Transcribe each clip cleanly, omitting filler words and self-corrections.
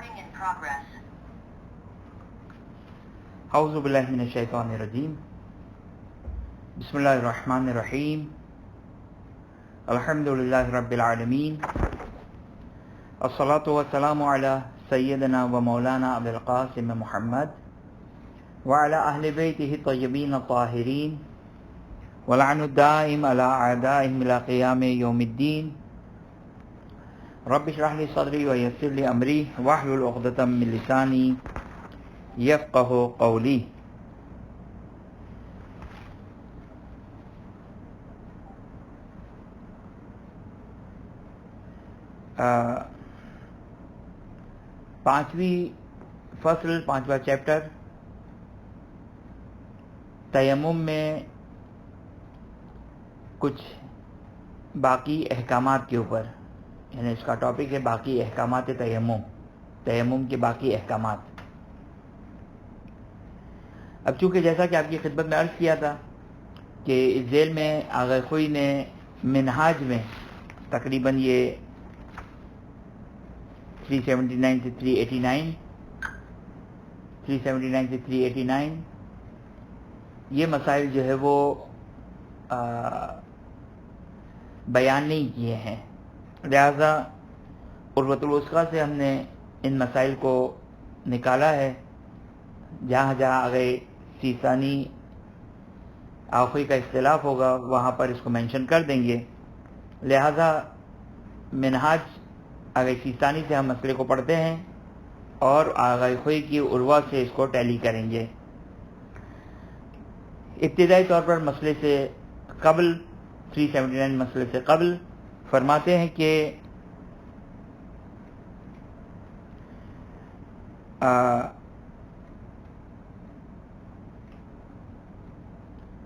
Recording in progress. اعوذ باللہ من الشیطان الرجیم بسم اللہ الرحمن الرحیم الحمد للہ رب العالمین الصلاة والسلام علی سیدنا و مولانا ابی القاسم محمد وعلی اہل بیتہ الطیبین الطاہرین ولعن الدائم علی اعدائہم الی قیام یوم الدین رب اشرح لی صدری ویسر لی امری واحلل عقدۃ من لسانی یفقہ قولی. پانچویں فصل، پانچواں چیپٹر تیمم میں کچھ باقی احکامات کے اوپر، یعنی اس کا ٹاپک ہے باقی احکامات تیمم کے باقی احکامات. اب چونکہ جیسا کہ آپ کی خدمت میں عرض کیا تھا کہ اس ذیل میں آغا خوئی نے منہاج میں تقریباً یہ 379 سے 389 یہ مسائل جو ہے وہ بیان نہیں کیے ہیں، لہذا عروۃ الوثقیٰ سے ہم نے ان مسائل کو نکالا ہے. جہاں جہاں اگر سیستانی آخری کا اختلاف ہوگا وہاں پر اس کو مینشن کر دیں گے. لہذا منہاج آغا سیستانی سے ہم مسئلے کو پڑھتے ہیں اور آغا خوئی کی عروہ سے اس کو ٹیلی کریں گے. ابتدائی طور پر مسئلے سے قبل 379 مسئلے سے قبل فرماتے ہیں کہ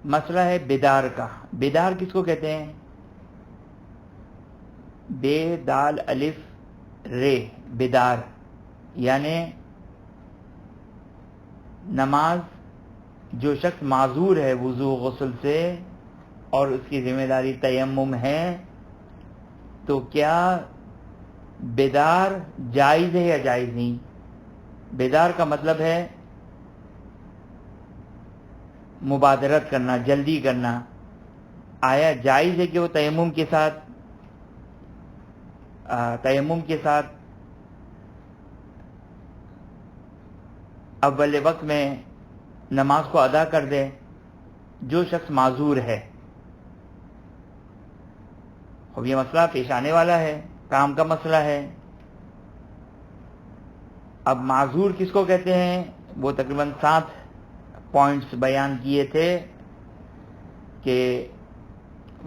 مسئلہ ہے بیدار کا. بیدار کس کو کہتے ہیں؟ بے دال الف رے، بیدار یعنی نماز جو شخص معذور ہے وضو غسل سے اور اس کی ذمہ داری تیمم ہے، تو کیا بیدار جائز ہے یا جائز نہیں؟ بیدار کا مطلب ہے مبادرت کرنا، جلدی کرنا. آیا جائز ہے کہ وہ تیمم کے ساتھ اول وقت میں نماز کو ادا کر دے جو شخص معذور ہے؟ اب یہ مسئلہ پیش آنے والا ہے، کام کا مسئلہ ہے. اب معذور کس کو کہتے ہیں؟ وہ تقریباً 7 پوائنٹس بیان کیے تھے کہ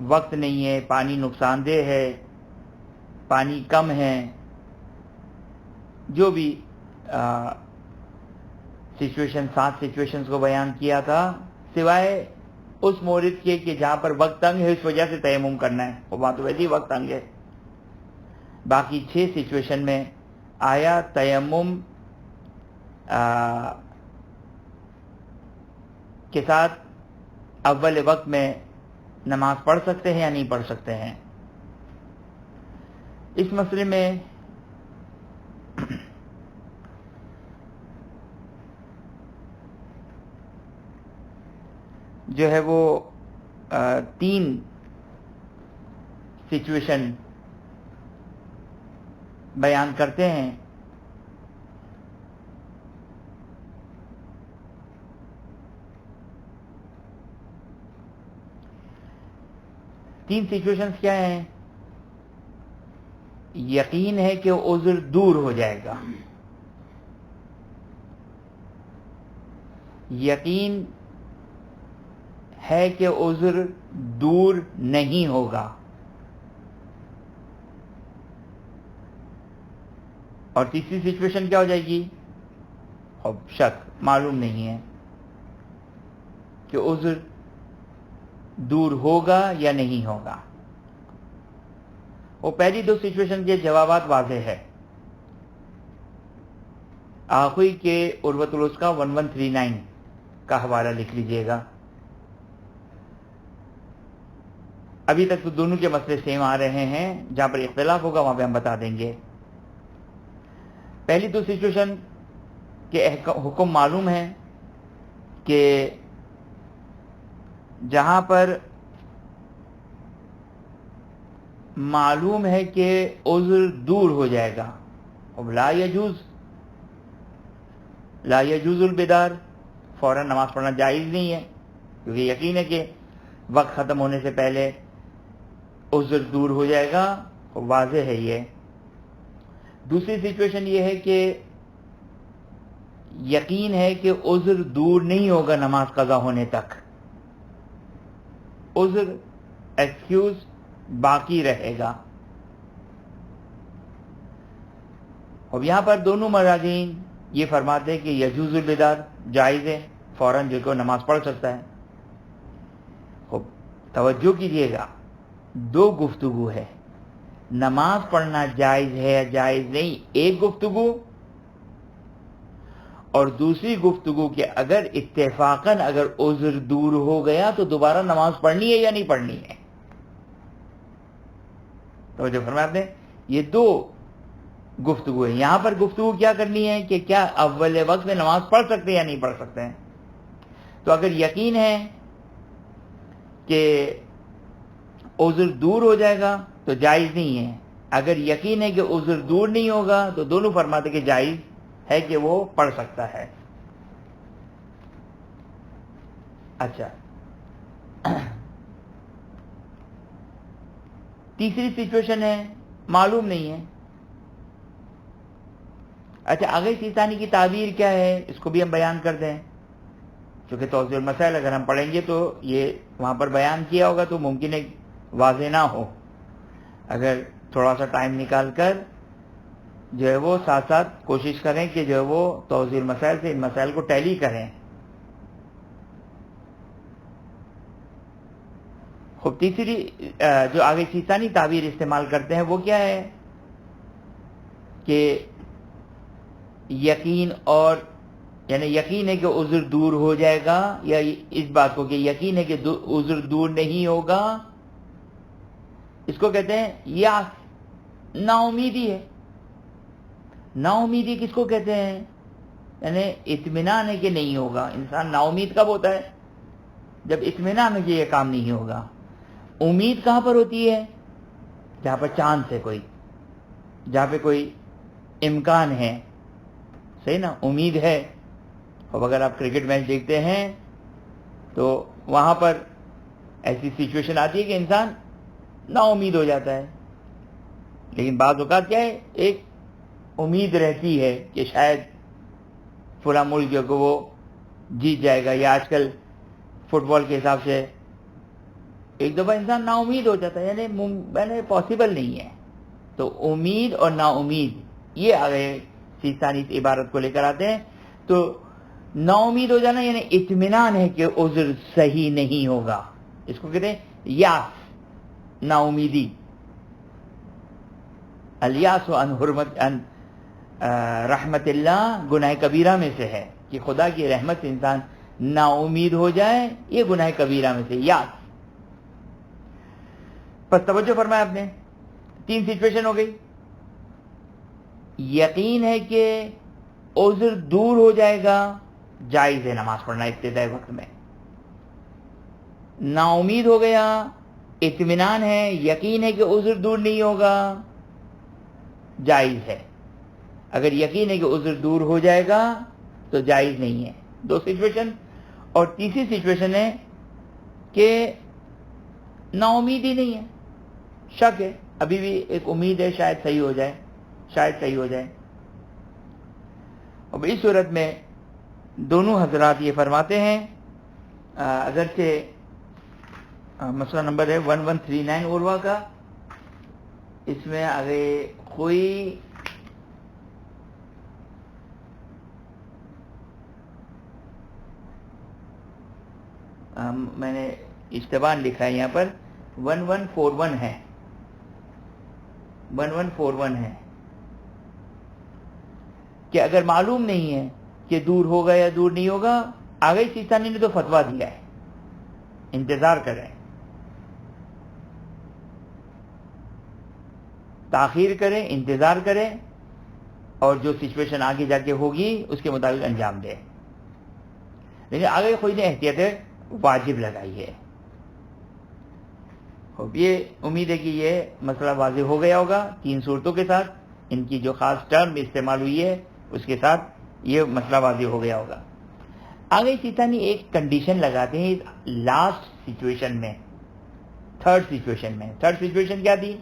وقت نہیں ہے، پانی نقصان دہ ہے، پانی کم ہے، جو بھی سات سچویشنز کو بیان کیا تھا، سوائے اس مورد کے کہ جہاں پر وقت تنگ ہے اس وجہ سے تیمم کرنا ہے، وہ بات ویسے ہی وقت تنگ ہے. باقی 6 سچویشن میں آیا تیمم کے ساتھ اول وقت میں نماز پڑھ سکتے ہیں یا نہیں پڑھ سکتے ہیں. اس مسئلے میں جو ہے وہ 3 سچویشن بیان کرتے ہیں. تین سچویشنز کیا ہیں؟ یقین ہے کہ عذر دور ہو جائے گا، یقین ہے کہ عذر دور نہیں ہوگا، اور تیسری سچویشن کیا ہو جائے گی؟ اب شک، معلوم نہیں ہے کہ عذر دور ہوگا یا نہیں ہوگا. وہ پہلی 2 سچویشن کے جوابات واضح ہے. آخری کے عروۃ الوثقیٰ 1139 کا حوالہ لکھ لیجئے گا. ابھی تک تو دونوں کے مسئلے سیم آ رہے ہیں، جہاں پر اختلاف ہوگا وہاں پہ ہم بتا دیں گے. پہلی تو سچویشن کے حکم معلوم ہے کہ جہاں پر معلوم ہے کہ عذر دور ہو جائے گا، اب لا یجوز البدار، فوراً نماز پڑھنا جائز نہیں ہے، کیونکہ یقین ہے کہ وقت ختم ہونے سے پہلے عذر دور ہو جائے گا، واضح ہے یہ۔ دوسری سچویشن یہ ہے کہ یقین ہے کہ عذر دور نہیں ہوگا نماز قضا ہونے تک، عذر ایکسکیوز باقی رہے گا۔ اب یہاں پر دونوں مراجعین یہ فرماتے ہیں کہ یجوز البدار، جائز ہے، فوراً جو کو نماز پڑھ سکتا ہے۔ خب توجہ کیجئے گا، دو گفتگو ہے، نماز پڑھنا جائز ہے یا جائز نہیں ایک گفتگو، اور دوسری گفتگو کہ اگر اتفاقاً اگر عذر دور ہو گیا تو دوبارہ نماز پڑھنی ہے یا نہیں پڑھنی ہے۔ توجہ فرماتے ہیں، یہ دو گفتگو ہے۔ یہاں پر گفتگو کیا کرنی ہے کہ کیا اول وقت میں نماز پڑھ سکتے ہیں یا نہیں پڑھ سکتے ہیں۔ تو اگر یقین ہے کہ عذر دور ہو جائے گا تو جائز نہیں ہے، اگر یقین ہے کہ عذر دور نہیں ہوگا تو دونوں فرماتے کہ جائز ہے کہ وہ پڑھ سکتا ہے۔ اچھا، تیسری سچویشن ہے معلوم نہیں ہے۔ اچھا، آگے سیستانی کی تعبیر کیا ہے اس کو بھی ہم بیان کر دیں، چونکہ توضیح المسائل اگر ہم پڑھیں گے تو یہ وہاں پر بیان کیا ہوگا تو ممکن ہے واضح نہ ہو، اگر تھوڑا سا ٹائم نکال کر جو ہے وہ ساتھ ساتھ کوشش کریں کہ جو ہے وہ توضیح المسائل سے ان مسائل کو ٹیلی کریں۔ خب تیسری جو آگے سیستانی تعبیر استعمال کرتے ہیں وہ کیا ہے کہ یقین، اور یعنی یقین ہے کہ عذر دور ہو جائے گا، یا اس بات کو کہ یقین ہے کہ عذر دور نہیں ہوگا، اس کو کہتے ہیں یا نا امیدی ہے۔ نا امیدی کس کو کہتے ہیں؟ یعنی اطمینان ہے کہ نہیں ہوگا۔ انسان نا امید کب ہوتا ہے؟ جب اطمینان ہے کہ یہ کام نہیں ہوگا۔ امید کہاں پر ہوتی ہے؟ جہاں پر چاند سے جہاں پہ کوئی امکان ہے، صحیح نا، امید ہے۔ اب اگر آپ کرکٹ میچ دیکھتے ہیں تو وہاں پر ایسی سچویشن آتی ہے کہ انسان نا امید ہو جاتا ہے، لیکن بعض اوقات کیا ہے، ایک امید رہتی ہے کہ شاید فلاں ملک جو کہ وہ جیت جائے گا، یا آج کل فٹ بال کے حساب سے ایک دفعہ انسان نا امید ہو جاتا ہے، یعنی پاسبل نہیں ہے۔ تو امید اور نا امید یہ آگے سیستانی اس عبارت کو لے کر آتے ہیں۔ تو نا امید ہو جانا یعنی اطمینان ہے کہ عذر صحیح نہیں ہوگا، اس کو کہتے ہیں یاس، نا امیدی۔ الیاس عن رحمت اللہ گناہ کبیرہ میں سے ہے، کہ خدا کی رحمت سے انسان نا امید ہو جائے، یہ گناہ کبیرہ میں سے یاس۔ پس توجہ فرمایا آپ نے، تین سچویشن ہو گئی، یقین ہے کہ عذر دور ہو جائے گا، جائز ہے نماز پڑھنا ابتدائی وقت میں۔ نا امید ہو گیا، اطمینان ہے، یقین ہے کہ عذر دور نہیں ہوگا، جائز ہے۔ اگر یقین ہے کہ عذر دور ہو جائے گا تو جائز نہیں ہے۔ دو سچویشن، اور تیسری سچویشن ہے کہ نا امید ہی نہیں ہے، شک ہے، ابھی بھی ایک امید ہے شاید صحیح ہو جائے، شاید صحیح ہو جائے۔ اب اس صورت میں دونوں حضرات یہ فرماتے ہیں، اگرچہ مسئلہ نمبر ہے 1139 عروہ کا، اس میں آگے کوئی میں نے اشتباہ لکھا ہے، یہاں پر 1141 ہے، 1141 ہے کہ اگر معلوم نہیں ہے کہ دور ہوگا یا دور نہیں ہوگا، آگے سیستانی نے تو فتویٰ دیا ہے، انتظار کریں، تاخیر کریں، انتظار کریں، اور جو سچویشن آگے جا کے ہوگی اس کے مطابق انجام دے. لیکن آگے خود نے احتیاط واجب لگائی ہے. یہ امید ہے کہ یہ مسئلہ واضح ہو گیا ہوگا. 3 صورتوں کے ساتھ ان کی جو خاص ٹرم استعمال ہوئی ہے اس کے ساتھ یہ مسئلہ واضح ہو گیا ہوگا. آگے سیتانی ایک کنڈیشن لگاتے ہیں لاسٹ سچویشن میں، تھرڈ سچویشن میں. تھرڈ سچویشن کیا تھی؟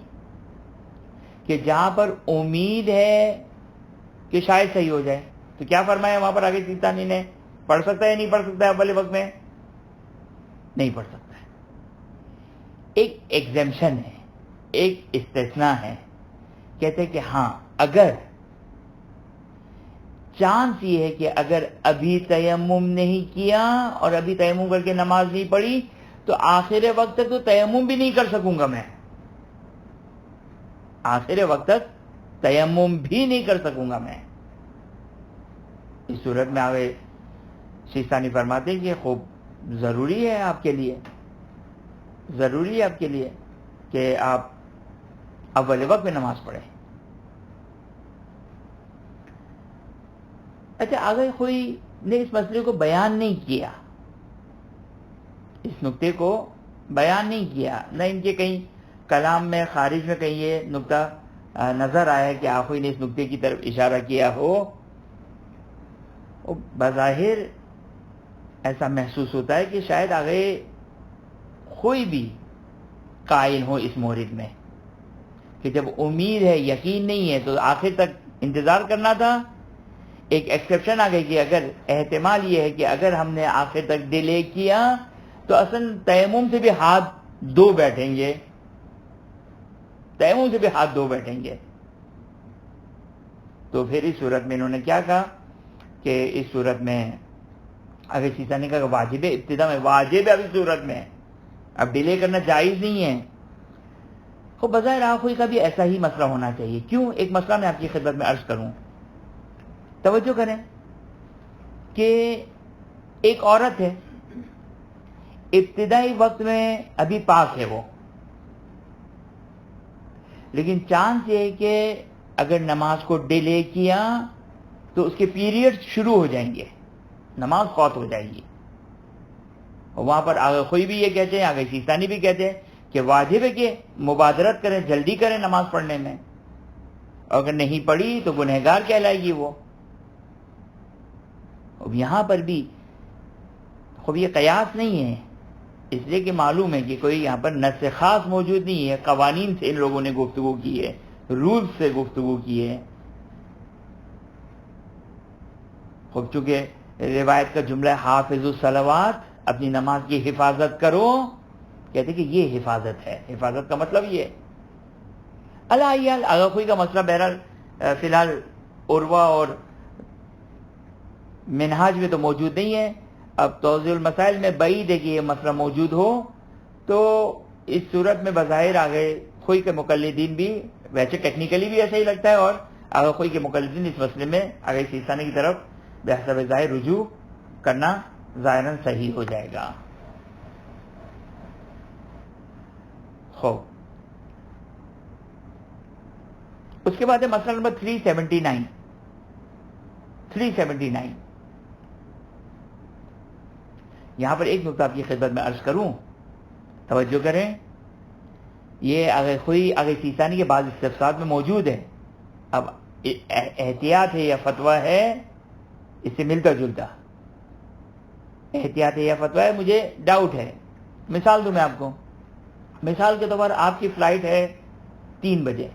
کہ جہاں پر امید ہے کہ شاید صحیح ہو جائے. تو کیا فرمایا وہاں پر آگے سیتانی نے؟ پڑھ سکتا ہے نہیں پڑھ سکتا ہے اول وقت میں؟ نہیں پڑھ سکتا ہے. ایک ایگزیمشن ہے، ایک استثناء ہے. کہتے ہیں کہ ہاں اگر چانس یہ ہے کہ اگر ابھی تیمم نہیں کیا اور ابھی تیمم کر کے نماز نہیں پڑھی تو آخر وقت تک تو تیمم بھی نہیں کر سکوں گا میں. آخر وقت تک تیمم بھی نہیں کر سکوں گا میں. اس صورت میں آگے سیستانی فرماتے ہیں کہ خوب ضروری ہے آپ کے لیے، ضروری ہے آپ کے لیے کہ آپ اول وقت میں نماز پڑھیں. اچھا آگے کوئی نے اس مسئلے کو بیان نہیں کیا، اس نقطے کو بیان نہیں کیا، نہ ان کے کہیں کلام میں خارج میں کہیں یہ نقطہ نظر آیا کہ آخوئی نے اس نقطے کی طرف اشارہ کیا ہو. بظاہر ایسا محسوس ہوتا ہے کہ شاید آگے کوئی بھی قائل ہو اس مورد میں کہ جب امید ہے یقین نہیں ہے تو آخر تک انتظار کرنا تھا. ایک ایکسیپشن آ گئی کہ اگر احتمال یہ ہے کہ اگر ہم نے آخر تک ڈیلے کیا تو اصل تیمم سے بھی ہاتھ دو بیٹھیں گے، تیمم سے بھی ہاتھ دو بیٹھیں گے. تو پھر اس صورت میں انہوں نے کیا کہا کہ اس صورت میں اگر سیسا نے کہا کہ واجب ہے، ابتدا میں واجب ہے اب اس صورت میں، اب ڈیلے کرنا جائز نہیں ہے. تو بظاہر آخوئی کا بھی ایسا ہی مسئلہ ہونا چاہیے. کیوں؟ ایک مسئلہ میں آپ کی خدمت میں عرض کروں. توجہ کریں کہ ایک عورت ہے، ابتدائی وقت میں ابھی پاک ہے وہ، لیکن چانس یہ ہے کہ اگر نماز کو ڈیلے کیا تو اس کے پیریڈ شروع ہو جائیں گے، نماز فوت ہو جائے گی. وہاں پر آگے کوئی بھی یہ کہتے ہیں، آگے سیستانی بھی کہتے ہیں کہ واجب ہے کہ مبادرت کریں، جلدی کریں نماز پڑھنے میں، اگر نہیں پڑھی تو گنہگار کہلائے گی وہ. اب یہاں پر بھی خوب یہ قیاس نہیں ہے، اس لیے کہ معلوم ہے کہ کوئی یہاں پر نص خاص موجود نہیں ہے. قوانین سے ان لوگوں نے گفتگو کی ہے، رول سے گفتگو کی ہے. خوب چونکہ روایت کا جملہ حافظ الصلوات، اپنی نماز کی حفاظت کرو، کہتے کہ یہ حفاظت ہے. حفاظت کا مطلب یہ اغاخوئی کا مسئلہ بہرحال فی الحال عروہ اور منہاج میں تو موجود نہیں ہے. اب توضیح المسائل میں بعید ہے کہ یہ مسئلہ موجود ہو. تو اس صورت میں بظاہر آگے خوئی کے مقلدین بھی، ویسے ٹیکنیکلی بھی ایسا ہی لگتا ہے، اور آگے خوئی کے مقلدین اس مسئلے میں آگے سیستانی کی طرف بحسب ظاہر رجوع کرنا ظاہراً صحیح ہو جائے گا. خوب اس کے بعد ہے مسئلہ نمبر 379. یہاں پر ایک نقطہ آپ کی خدمت میں عرض کروں، توجہ کریں. یہ آگے خوئی آگے سیستانی کے بعض استفسارات میں موجود ہے. اب احتیاط ہے یا فتویٰ ہے، اس سے ملتا جلتا. احتیاط ہے یا فتویٰ ہے، مجھے ڈاؤٹ ہے. مثال دوں میں آپ کو، مثال کے طور پر آپ کی فلائٹ ہے 3 بجے،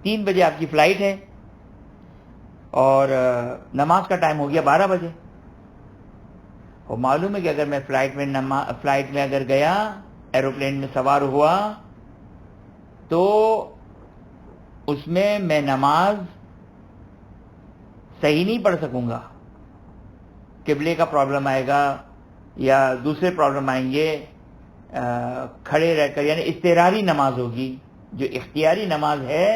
3 بجے آپ کی فلائٹ ہے اور نماز کا ٹائم ہو گیا 12 بجے. اور معلوم ہے کہ اگر میں فلائٹ میں اگر گیا، ایروپلین میں سوار ہوا، تو اس میں نماز صحیح نہیں پڑھ سکوں گا. قبلے کا پرابلم آئے گا یا دوسرے پرابلم آئیں گے. کھڑے رہ کر یعنی اضطراری نماز ہوگی، جو اختیاری نماز ہے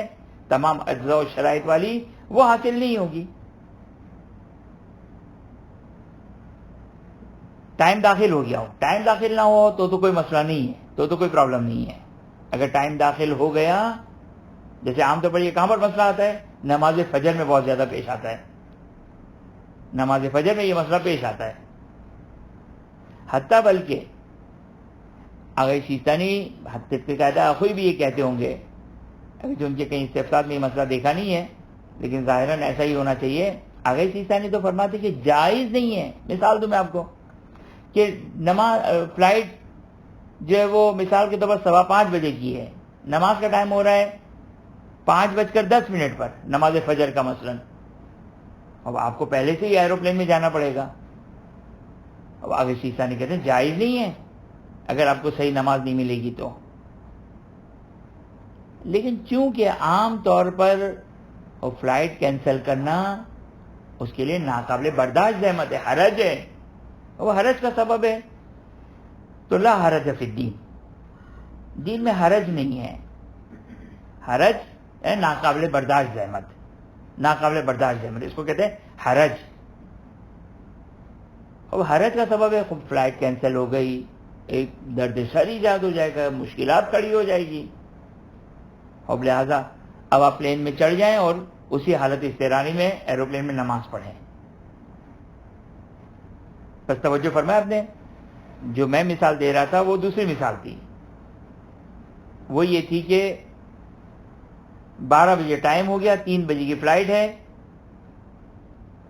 تمام اجزاء و شرائط والی، وہ حاصل نہیں ہوگی. ٹائم داخل ہو گیا ہو، ٹائم داخل نہ ہو تو کوئی مسئلہ نہیں ہے، تو کوئی پرابلم نہیں ہے. اگر ٹائم داخل ہو گیا جیسے عام طور پر یہ کہاں پر مسئلہ آتا ہے؟ نماز فجر میں بہت زیادہ پیش آتا ہے، نماز فجر میں یہ مسئلہ پیش آتا ہے. حتیٰ بلکہ اگر سیستانی قاعدہ اخوی بھی یہ کہتے ہوں گے، جو ان کے کہیں استفسار میں یہ مسئلہ دیکھا نہیں ہے لیکن ظاہراً ایسا ہی ہونا چاہیے. آگے سیستانی تو فرماتے کہ جائز نہیں ہے. مثال دوں میں آپ کو کہ نماز فلائٹ جو ہے وہ مثال کے طور پر 5:15 بجے کی ہے، نماز کا ٹائم ہو رہا ہے 5:10 پر نماز فجر کا مثلاً. اب آپ کو پہلے سے ہی ایروپلین میں جانا پڑے گا. اب آگے سیستانی کہتے ہیں جائز نہیں ہے اگر آپ کو صحیح نماز نہیں ملے گی تو. لیکن چونکہ عام طور پر وہ فلائٹ کینسل کرنا اس کے لیے ناقابل برداشت زحمت ہے، حرج ہے، وہ حرج کا سبب ہے. تو لا حرج فی الدین، دین میں حرج نہیں ہے. حرج ہے ناقابل برداشت زحمت، ناقابل برداشت زحمت، اس کو کہتے ہیں حرج. اب حرج کا سبب ہے خود فلائٹ کینسل ہو گئی، ایک درد سر ایجاد ہو جائے گا، مشکلات کھڑی ہو جائے گی. اب لہٰذا اب آپ پلین میں چڑھ جائیں اور اسی حالت اضطراری میں ایروپلین میں نماز پڑھیں. بس توجہ فرمایا آپ نے، جو میں مثال دے رہا تھا وہ دوسری مثال تھی. وہ یہ تھی کہ 12 بجے ٹائم ہو گیا، 3 بجے کی فلائٹ ہے،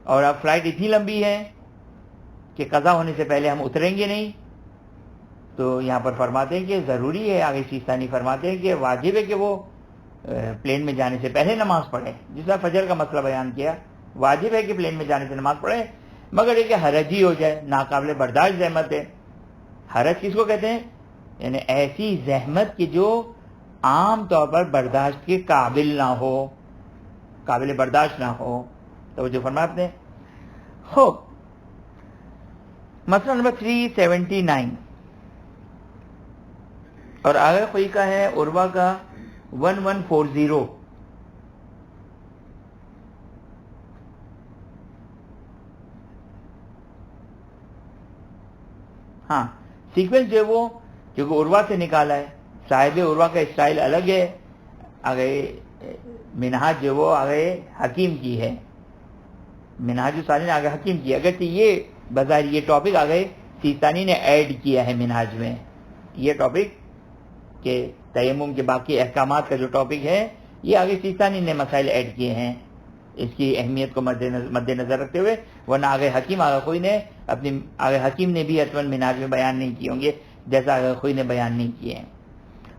اور اب فلائٹ اتنی لمبی ہے کہ قضا ہونے سے پہلے ہم اتریں گے نہیں. تو یہاں پر فرماتے ہیں کہ ضروری ہے، آگے سیستانی فرماتے ہیں کہ واجب ہے کہ وہ پلین میں جانے سے پہلے نماز پڑھیں. جس طرح فجر کا مسئلہ بیان کیا، واجب ہے کہ پلین میں جانے سے نماز پڑھیں، مگر یہ کہ حرج ہی ہو جائے، ناقابل برداشت زحمت ہے. حرج کس کو کہتے ہیں؟ یعنی ایسی زحمت کہ جو عام طور پر برداشت کے قابل نہ ہو، قابل برداشت نہ ہو. توجہ فرمایا آپ نے. خوب، مسئلہ نمبر 379 اور آگے کوئی کا ہے عروہ کا 1140. ہاں، سیکوینس جو ہے وہ کیونکہ عروہ سے نکالا ہے، صاحب عروہ کا اسٹائل الگ ہے. آگے منہاج جو وہ آگے حکیم کی ہے، منہاج الصالحین آگے حکیم کی. اگرچہ یہ بظاہر یہ ٹاپک آگے سیستانی نے ایڈ کیا ہے منہاج میں، یہ ٹاپک کہ تیمم کے باقی احکامات کا جو ٹاپک ہے یہ آگے سیستانی نے مسائل ایڈ کیے ہیں اس کی اہمیت کو مد نظر رکھتے ہوئے. ورنہ آگے حکیم آگے خوئی نے اپنی آگے حکیم نے بھی اتمن منہاج میں بیان نہیں کیے ہوں گے جیسا آگے خوئی نے بیان نہیں کیے ہیں.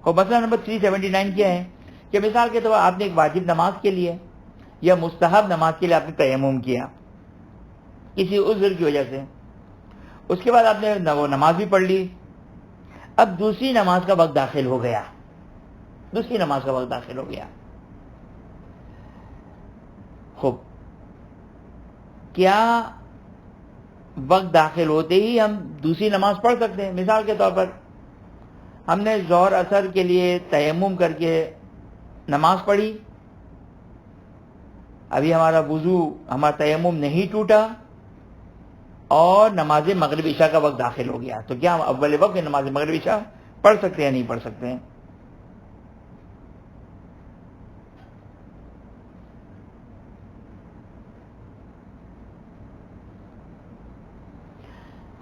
اور مسئلہ نمبر 379 کیا ہے کہ مثال کے طور آپ نے ایک واجب نماز کے لیے یا مستحب نماز کے لیے آپ نے تیمم کیا کسی عذر کی وجہ سے، اس کے بعد آپ نے وہ نماز بھی پڑھ لی. اب دوسری نماز کا وقت داخل ہو گیا، دوسری نماز کا وقت داخل ہو گیا. خوب، کیا وقت داخل ہوتے ہی ہم دوسری نماز پڑھ سکتے ہیں؟ مثال کے طور پر ہم نے ظہر اثر کے لیے تیمم کر کے نماز پڑھی، ابھی ہمارا وضو ہمارا تیمم نہیں ٹوٹا اور نماز مغرب عشاء کا وقت داخل ہو گیا، تو کیا ہم اول وقت میں نماز مغرب عشاء پڑھ سکتے ہیں یا نہیں پڑھ سکتے ہیں؟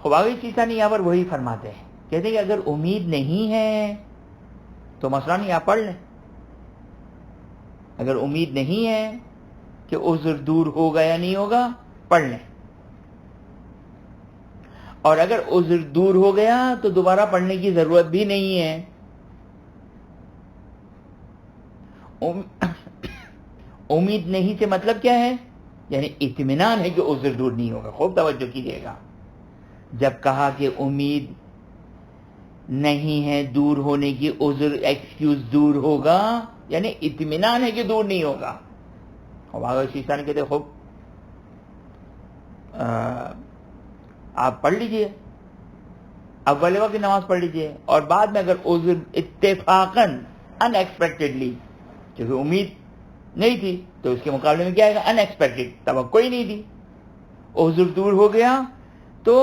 خواہی سیستانی یہاں پر وہی فرماتے ہیں، کہتے ہیں کہ اگر امید نہیں ہے تو مسئلہ نہیں، آپ پڑھ لیں. اگر امید نہیں ہے کہ عذر دور ہوگا یا نہیں ہوگا پڑھ لیں، اور اگر عذر دور ہو گیا تو دوبارہ پڑھنے کی ضرورت بھی نہیں ہے. امید نہیں سے مطلب کیا ہے؟ یعنی اطمینان ہے کہ عذر دور نہیں ہوگا. خوب توجہ کیجیے گا، جب کہا کہ امید نہیں ہے دور ہونے کی، عذر ایکسکیوز دور ہوگا یعنی اطمینان ہے کہ دور نہیں ہوگا. اور آگے شیطان کہتے خوب آپ پڑھ لیجئے، اول وقت نماز پڑھ لیجئے، اور بعد میں اگر عذر اتفاقاً ان ایکسپیکٹڈلی، کیونکہ امید نہیں تھی تو اس کے مقابلے میں کیا ہے گا؟ ان ایکسپیکٹڈ، توقع ہی نہیں تھی، عذر دور ہو گیا تو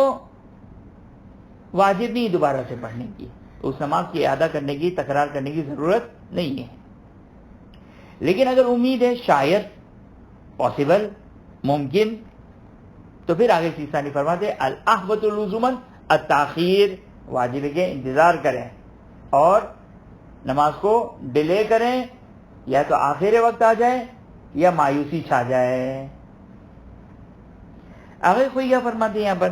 واجب نہیں دوبارہ سے پڑھنے کی، اس نماز کی اعادہ کرنے کی، تکرار کرنے کی ضرورت نہیں ہے. لیکن اگر امید ہے شاید پاسبل ممکن تو پھر آگے سیستانی فرماتے الاحوط لزوماً التاخیر، واجب ہے کہ انتظار کریں اور نماز کو ڈیلے کریں، یا تو آخر وقت آ جائے یا مایوسی چھا جائے۔ آگے کوئی کیا فرماتے ہیں یہاں پر،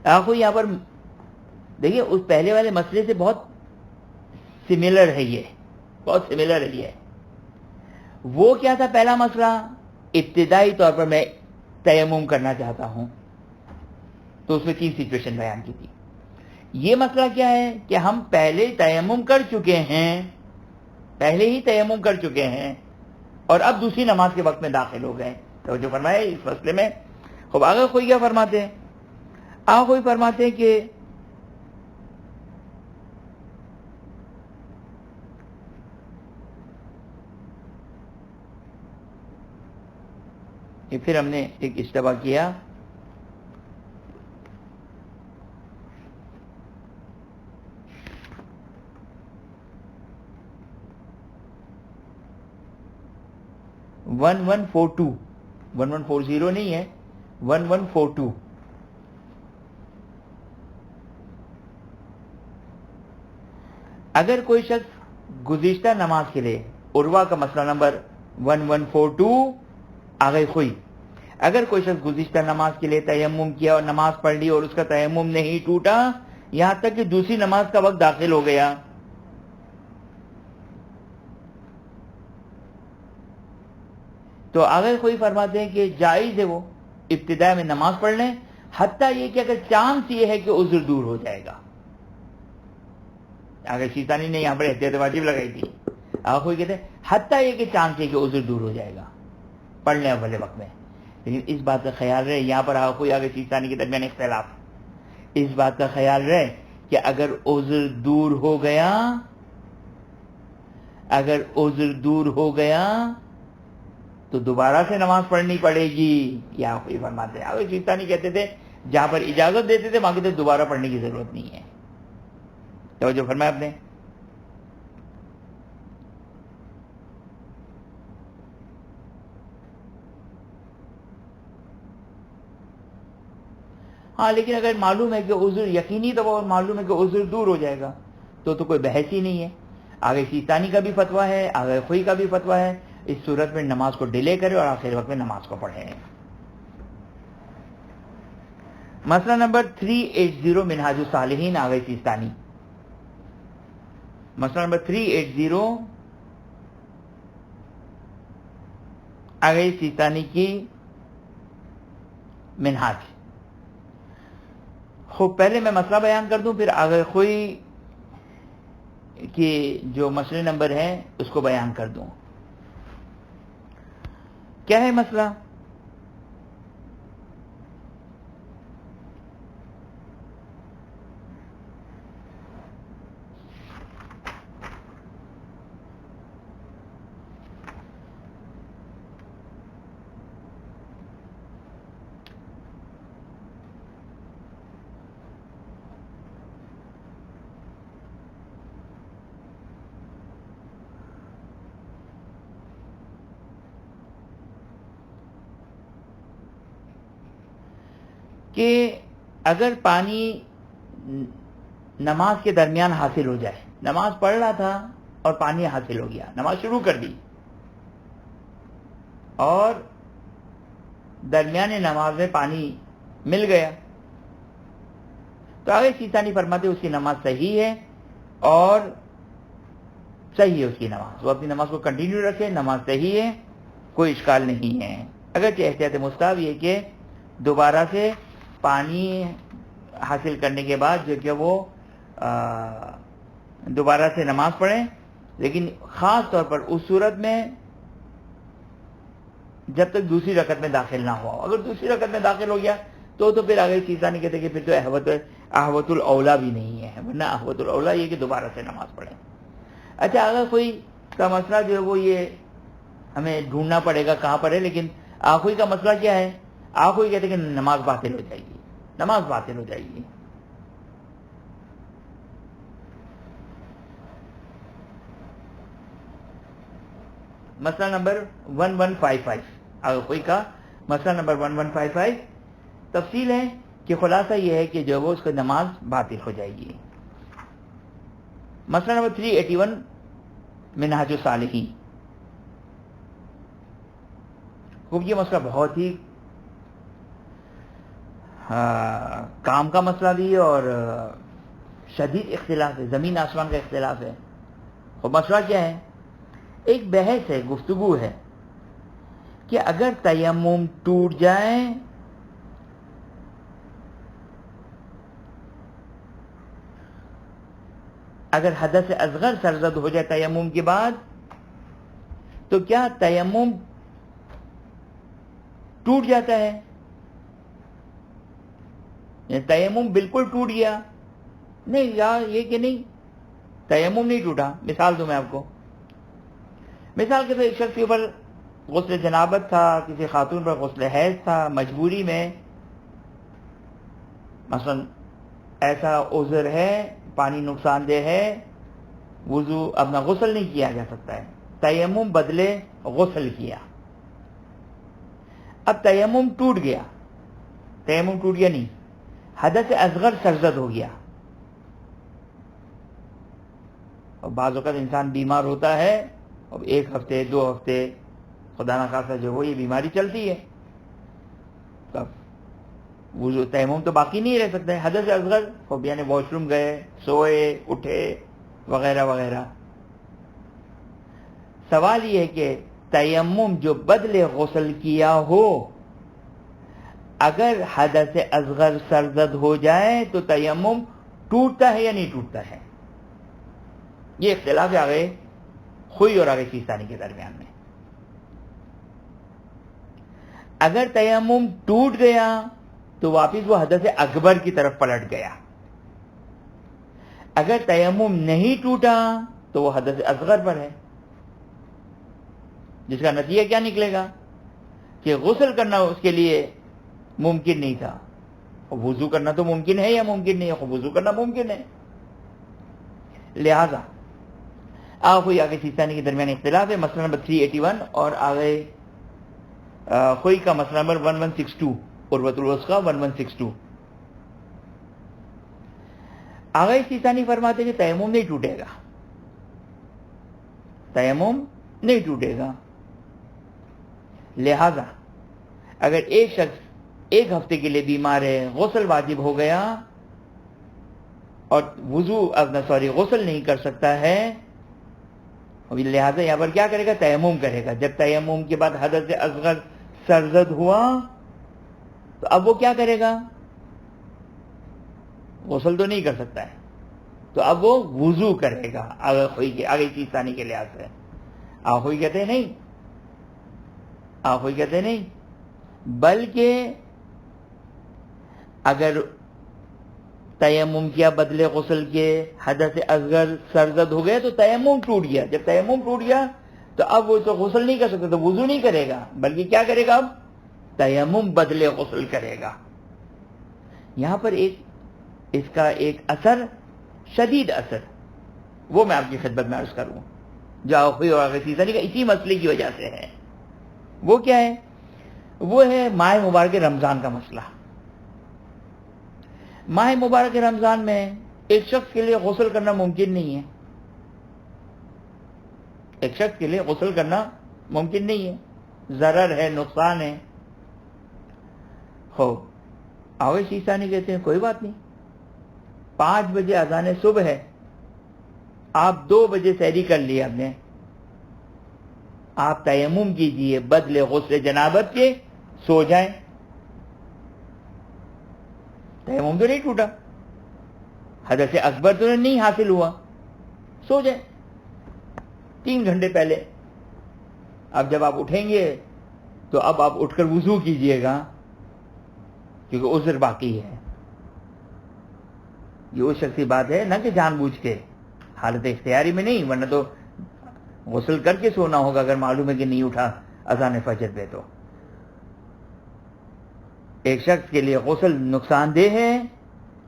آگے یہاں پر دیکھیے اس پہلے والے مسئلے سے بہت سملر ہے یہ، بہت سملر ہے یہ۔ وہ کیا تھا پہلا مسئلہ، ابتدائی طور پر میں تیمم کرنا چاہتا ہوں، تو اس میں 3 سچویشن بیان کی تھی۔ یہ مسئلہ کیا ہے کہ ہم پہلے تیمم کر چکے ہیں، پہلے ہی تیمم کر چکے ہیں اور اب دوسری نماز کے وقت میں داخل ہو گئے۔ تو جو فرمایا اس مسئلے میں خوب آگے کوئی کیا فرماتے ہیں، آگے کوئی فرماتے ہیں کہ پھر ہم نے ایک اشتباہ کیا، ون 1140 نہیں ہے، 1142۔ اگر کوئی شخص گزشتہ نماز کے لیے، عروہ کا مسئلہ نمبر 1142 آگے کوئی، اگر کوئی شخص گزشتہ نماز کے لیے تیمم کیا اور نماز پڑھ لی اور اس کا تیمم نہیں ٹوٹا یہاں تک کہ دوسری نماز کا وقت داخل ہو گیا، تو آگے کوئی فرماتے ہیں کہ جائز ہے وہ ابتداء میں نماز پڑھ لیں، حتیٰ یہ کہ اگر چانس یہ ہے کہ عذر دور ہو جائے گا۔ اگر شیطانی نے یہاں پر احتیاط واجب لگائی تھی، آگے کوئی کہتے ہیں حتیٰ یہ کہ چانس یہ کہ عذر دور ہو جائے گا، پڑھ لیں اولے وقت میں۔ لیکن اس بات کا خیال رہے، یہاں پر کوئی آگے شیطانی کے درمیان اختلاف، اس بات کا خیال رہے کہ اگر عذر دور ہو گیا، اگر عذر دور ہو گیا تو دوبارہ سے نماز پڑھنی پڑے گی، یا کوئی فرماتے ہیں آگے شیطانی کہتے تھے جہاں پر اجازت دیتے تھے وہاں کہتے دوبارہ پڑھنے کی ضرورت نہیں ہے۔ توجہ فرمایا آپ نے۔ ہاں لیکن اگر معلوم ہے کہ عذر یقینی طور پر معلوم ہے کہ عذر دور ہو جائے گا تو کوئی بحث ہی نہیں ہے۔ آگے شیطانی کا بھی فتویٰ ہے، آگے خوئی کا بھی فتویٰ ہے، اس صورت میں نماز کو ڈیلے کرے اور آخر وقت میں نماز کو پڑھے۔ مسئلہ نمبر 380 منہاج الصالحین آگے شیطانی، مسئلہ نمبر 380 آگے شیطانی کی منہاج۔ خوب پہلے میں مسئلہ بیان کر دوں، پھر آگے خوئی کی جو مسئلے نمبر ہے اس کو بیان کر دوں۔ کیا ہے مسئلہ؟ کہ اگر پانی نماز کے درمیان حاصل ہو جائے، نماز پڑھ رہا تھا اور پانی حاصل ہو گیا، نماز شروع کر دی اور درمیان نماز میں پانی مل گیا، تو آگے شیطانی فرماتے اس کی نماز صحیح ہے اور صحیح ہے اس کی نماز، وہ اپنی نماز کو کنٹینیو رکھے، نماز صحیح ہے، کوئی اشکال نہیں ہے۔ اگرچہ احتیاط مستحب یہ کہ دوبارہ سے پانی حاصل کرنے کے بعد جو کہ وہ دوبارہ سے نماز پڑھیں، لیکن خاص طور پر اس صورت میں جب تک دوسری رکعت میں داخل نہ ہوا، اگر دوسری رکعت میں داخل ہو گیا تو پھر آگے چیزہ نہیں کہتے کہ پھر تو احوط الاولا بھی نہیں ہے، ورنہ احوط الاولا یہ کہ دوبارہ سے نماز پڑھیں۔ اچھا اگر کوئی کا مسئلہ جو ہے وہ یہ ہمیں ڈھونڈنا پڑے گا کہاں پر ہے، لیکن آخوئی کا مسئلہ کیا ہے؟ آخوئی کہتے ہیں کہ نماز باطل ہو جائے گی، نماز باطل ہو جائے گی۔ مسئلہ نمبر 1155 آغا خوئی کا مسئلہ نمبر 1155 تفصیل ہے کہ خلاصہ یہ ہے کہ جو وہ اس کو نماز باطل ہو جائے گی. مسئلہ نمبر 381 منہاج الصالحین. خوب یہ مسئلہ بہت ہی کام کا مسئلہ بھی ہے اور شدید اختلاف ہے, زمین آسمان کا اختلاف ہے. اور مسئلہ کیا ہے؟ ایک بحث ہے, گفتگو ہے کہ اگر تیمم ٹوٹ جائے اگر حدث اصغر سرزد ہو جائے تیمم کے بعد تو کیا تیمم ٹوٹ جاتا ہے؟ تیمم بالکل ٹوٹ گیا؟ نہیں, یا یہ کہ نہیں تیمم نہیں ٹوٹا. مثال دوں میں آپ کو. مثال کے طور ایک شخص کے اوپر غسل جنابت تھا, کسی خاتون پر غسل حیض تھا, مجبوری میں مثلا ایسا عذر ہے, پانی نقصان دہ ہے, وضو اپنا غسل نہیں کیا جا سکتا ہے, تیمم بدلے غسل کیا. اب تیمم ٹوٹ گیا, تیمم ٹوٹ گیا نہیں, حدث اصغر سرزد ہو گیا. اور بعض اوقات انسان بیمار ہوتا ہے اور 1 ہفتے 2 ہفتے خدا نخواستہ جو وہ یہ بیماری چلتی ہے, تب وضو تیمم تو باقی نہیں رہ سکتا ہے. حدث اصغر خوب یعنی واش روم گئے, سوئے, اٹھے وغیرہ وغیرہ. سوال یہ ہے کہ تیمم جو بدلے غسل کیا ہو اگر حدث اصغر سرزد ہو جائے تو تیمم ٹوٹتا ہے یا نہیں ٹوٹتا ہے؟ یہ اختلاف آگے خوئی اور آگے سیستانی کے درمیان میں. اگر تیمم ٹوٹ گیا تو واپس وہ حدث اکبر کی طرف پلٹ گیا. اگر تیمم نہیں ٹوٹا تو وہ حدث اصغر پر ہے, جس کا نتیجہ کیا نکلے گا کہ غسل کرنا اس کے لیے ممکن نہیں تھا. وضو کرنا تو ممکن ہے یا ممکن نہیں ہے؟ وضو کرنا ممکن ہے. لہذا آگے سیستانی کے درمیان اختلاف ہے. مسئلہ نمبر 381 اور آگے خوئی کا مسئلہ نمبر 1162 عروۃ الوثقی 1162. آگے سیستانی فرماتے ہیں کہ تیمم نہیں ٹوٹے گا, تیمم نہیں ٹوٹے گا. لہذا اگر ایک شخص 1 ہفتے کے لیے بیمار ہے, غسل واجب ہو گیا اور غسل نہیں کر سکتا ہے, لہذا یہاں پر کیا کرے گا؟ تیمم کرے گا. جب تیمم کے بعد حدث اصغر سرزد ہوا تو اب وہ کیا کرے گا؟ غسل تو نہیں کر سکتا ہے, تو اب وہ وضو کرے گا. آگے چیز ثانی کے لحاظ سے آخوئی کہتے نہیں, بلکہ اگر تیمم کیا بدلے غسل کے حدث اصغر سرزد ہو گئے تو تیمم ٹوٹ گیا. جب تیمم ٹوٹ گیا تو اب وہ تو غسل نہیں کر سکتا, تو وضو نہیں کرے گا, بلکہ کیا کرے گا؟ اب تیمم بدلے غسل کرے گا. یہاں پر اس کا ایک اثر, شدید اثر, وہ میں آپ کی خدمت میں عرض کروں, جو آخری سیزن کا اسی مسئلے کی وجہ سے ہے. وہ کیا ہے؟ وہ ہے ماہ مبارک رمضان کا مسئلہ. ماہ مبارک رمضان میں ایک شخص کے لیے غسل کرنا ممکن نہیں ہے, ایک شخص کے لیے غسل کرنا ممکن نہیں ہے, ضرر ہے, نقصان ہے. آوے شیشانی کہتے ہیں کوئی بات نہیں, 5 بجے اذان صبح ہے, آپ 2 بجے سحری کر لی آپ نے, آپ تیمم کیجئے بدلے غسل جنابت کے, سو جائیں. تیمم تو نہیں ٹوٹا, حدث اکبر تو نہیں حاصل ہوا, سو جائیں 3 گھنٹے پہلے. اب جب آپ اٹھیں گے تو اب آپ اٹھ کر وضو کیجئے گا, کیونکہ عذر باقی ہے. یہ وہ شخصی بات ہے نہ کہ جان بوجھ کے, حالت اختیاری میں نہیں, ورنہ تو غسل کر کے سونا ہوگا اگر معلوم ہے کہ نہیں اٹھا اذان فجر پہ. تو ایک شخص کے لیے غسل نقصان دہ ہے,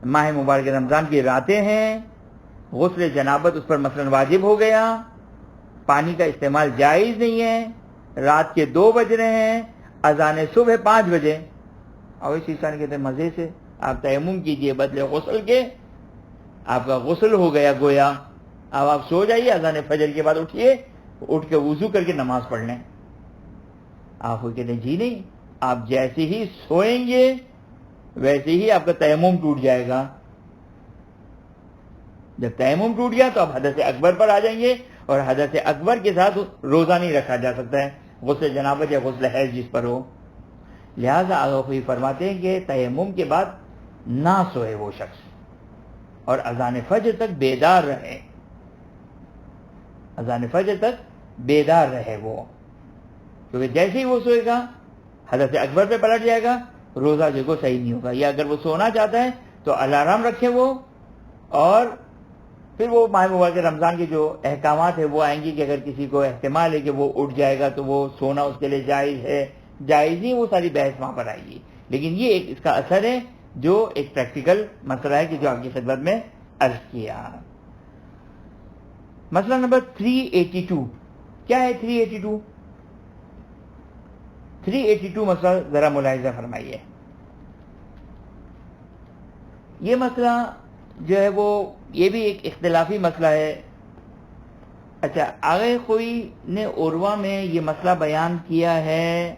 ماہ مبارک رمضان کی راتیں ہیں, غسل جنابت اس پر مثلا واجب ہو گیا, پانی کا استعمال جائز نہیں ہے، رات کے 2 بج رہے ہیں، اذان صبح 5 بجے، اور اس انسان کہتے ہیں مزے سے آپ تیمم کیجئے بدلے غسل کے، آپ کا غسل ہو گیا گویا، اب آپ سو جائیے، اذان فجر کے بعد اٹھیے، اٹھ کے وضو کر کے نماز پڑھ لیں۔ آپ کو کہتے ہیں جی نہیں، آپ جیسے ہی سوئیں گے ویسے ہی آپ کا تیمم ٹوٹ جائے گا۔ جب تیمم ٹوٹ گیا تو آپ حدث اکبر پر آ جائیں گے، اور حدث اکبر کے ساتھ روزہ نہیں رکھا جا سکتا ہے، غسل جنابت یا غسل حیض جس پر ہو۔ لہذا آگے فرماتے ہیں کہ تیمم کے بعد نہ سوئے وہ شخص، اور اذان فجر تک بیدار رہے، اذان فجر تک بیدار رہے وہ، کیونکہ جیسے ہی وہ سوئے گا حدث اکبر پہ پلٹ جائے گا، روزہ جو کو صحیح نہیں ہوگا۔ یا اگر وہ سونا چاہتا ہے تو الارم رکھے وہ، اور پھر وہ ماہ مبارک رمضان کے جو احکامات ہیں وہ آئیں گے کہ اگر کسی کو احتمال ہے کہ وہ اٹھ جائے گا تو وہ سونا اس کے لیے جائز ہے، جائز نہیں، وہ ساری بحث وہاں پر آئے گی، لیکن یہ ایک اس کا اثر ہے جو ایک پریکٹیکل مسئلہ ہے کہ جو آپ کی خدمت میں عرض کیا۔ مسئلہ نمبر 382 کیا ہے؟ 382 مسئلہ ذرا ملاحظہ فرمائیے۔ یہ مسئلہ جو ہے وہ یہ بھی ایک اختلافی مسئلہ ہے۔ اچھا، آگے کوئی نے عروہ میں یہ مسئلہ بیان کیا ہے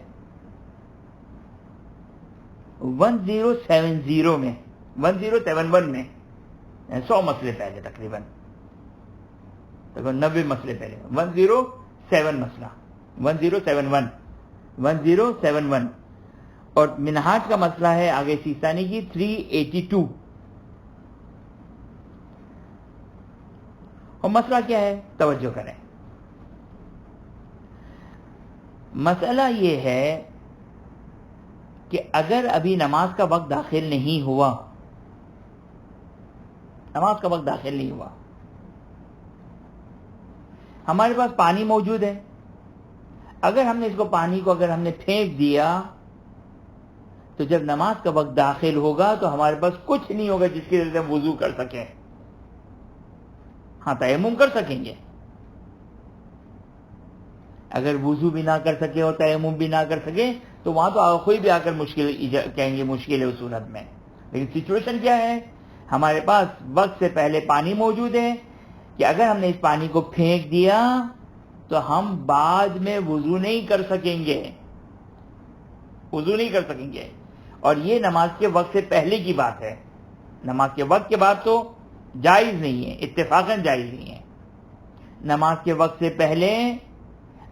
1070 میں، 1071 میں، 100 مسئلے پہلے تقریباً 90 مسئلے پہلے، 107 مسئلہ، 1071 اور منہاج کا مسئلہ ہے آگے سیستانی کی 382۔ اور مسئلہ کیا ہے؟ توجہ کریں۔ مسئلہ یہ ہے کہ اگر ابھی نماز کا وقت داخل نہیں ہوا، نماز کا وقت داخل نہیں ہوا، ہمارے پاس پانی موجود ہے، اگر ہم نے اس کو پانی کو اگر ہم نے پھینک دیا تو جب نماز کا وقت داخل ہوگا تو ہمارے پاس کچھ نہیں ہوگا جس کی وجہ سے ہم وضو کر سکیں۔ ہاں، تیمم کر سکیں گے، اگر وضو بھی نہ کر سکے اور تیمم بھی نہ کر سکے تو وہاں تو کوئی بھی آ کر مشکل کہیں گے، مشکل ہے اس صورت میں۔ لیکن سچویشن کیا ہے؟ ہمارے پاس وقت سے پہلے پانی موجود ہے کہ اگر ہم نے اس پانی کو پھینک دیا تو ہم بعد میں وضو نہیں کر سکیں گے، وضو نہیں کر سکیں گے، اور یہ نماز کے وقت سے پہلے کی بات ہے۔ نماز کے وقت کے بعد تو جائز نہیں ہے، اتفاقاً جائز نہیں ہے۔ نماز کے وقت سے پہلے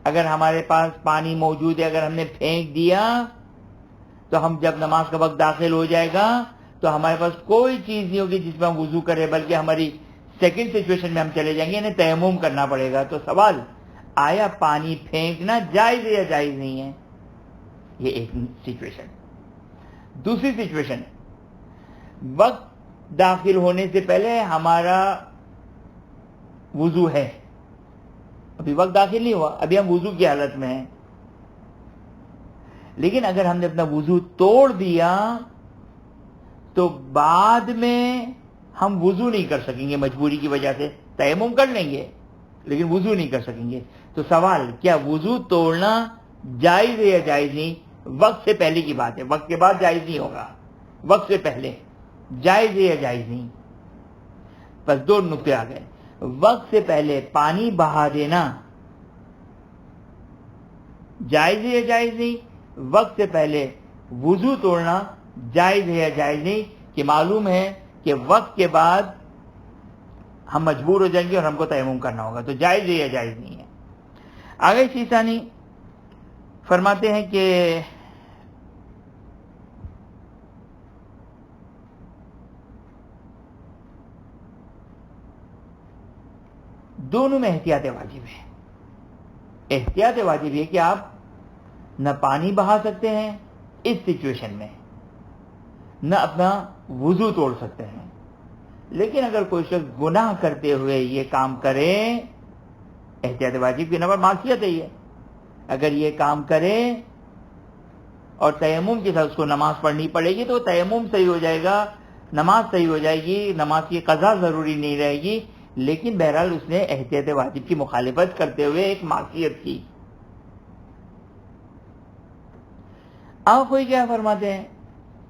اگر ہمارے پاس پانی موجود ہے، اگر ہم نے پھینک دیا تو ہم جب نماز کا وقت داخل ہو جائے گا تو ہمارے پاس کوئی چیز نہیں ہوگی جس میں ہم وضو کریں، بلکہ ہماری سیکنڈ سچویشن میں ہم چلے جائیں گے، یعنی تیمم کرنا پڑے گا۔ تو سوال، آیا پانی پھینکنا جائز ہے یا جائز نہیں ہے؟ یہ ایک سچویشن۔ دوسری سچویشن، وقت داخل ہونے سے پہلے ہمارا وضو ہے، ابھی وقت داخل نہیں ہوا، ابھی ہم وضو کی حالت میں ہیں، لیکن اگر ہم نے اپنا وضو توڑ دیا تو بعد میں ہم وضو نہیں کر سکیں گے، مجبوری کی وجہ سے تیمم کر لیں گے لیکن وضو نہیں کر سکیں گے۔ تو سوال، کیا وضو توڑنا جائز ہے یا جائز نہیں؟ وقت سے پہلے کی بات ہے، وقت کے بعد جائز نہیں ہوگا، وقت سے پہلے جائز ہے یا جائز نہیں؟ بس 2 نقطے آ گئے۔ وقت سے پہلے پانی بہا دینا جائز ہے یا جائز نہیں؟ وقت سے پہلے وضو توڑنا جائز ہے یا جائز نہیں؟ کہ معلوم ہے کہ وقت کے بعد ہم مجبور ہو جائیں گے اور ہم کو تیمم کرنا ہوگا، تو جائز ہے یا جائز نہیں ہے؟ آگے سیستانی فرماتے ہیں کہ دونوں میں احتیاط واجب ہے۔ احتیاط واجب ہے کہ آپ نہ پانی بہا سکتے ہیں اس سچویشن میں، نہ اپنا وضو توڑ سکتے ہیں، لیکن اگر کوئی شخص گناہ کرتے ہوئے یہ کام کرے، احتیاط واجب کی نمبر معصیت ہے یہ، اگر یہ کام کرے اور تیمم کے ساتھ اس کو نماز پڑھنی پڑے گی تو تیمم صحیح ہو جائے گا، نماز صحیح ہو جائے گی، نماز کی قضا ضروری نہیں رہے گی، لیکن بہرحال اس نے احتیاط واجب کی مخالفت کرتے ہوئے ایک معصیت کی. آپ کوئی کیا فرماتے ہیں؟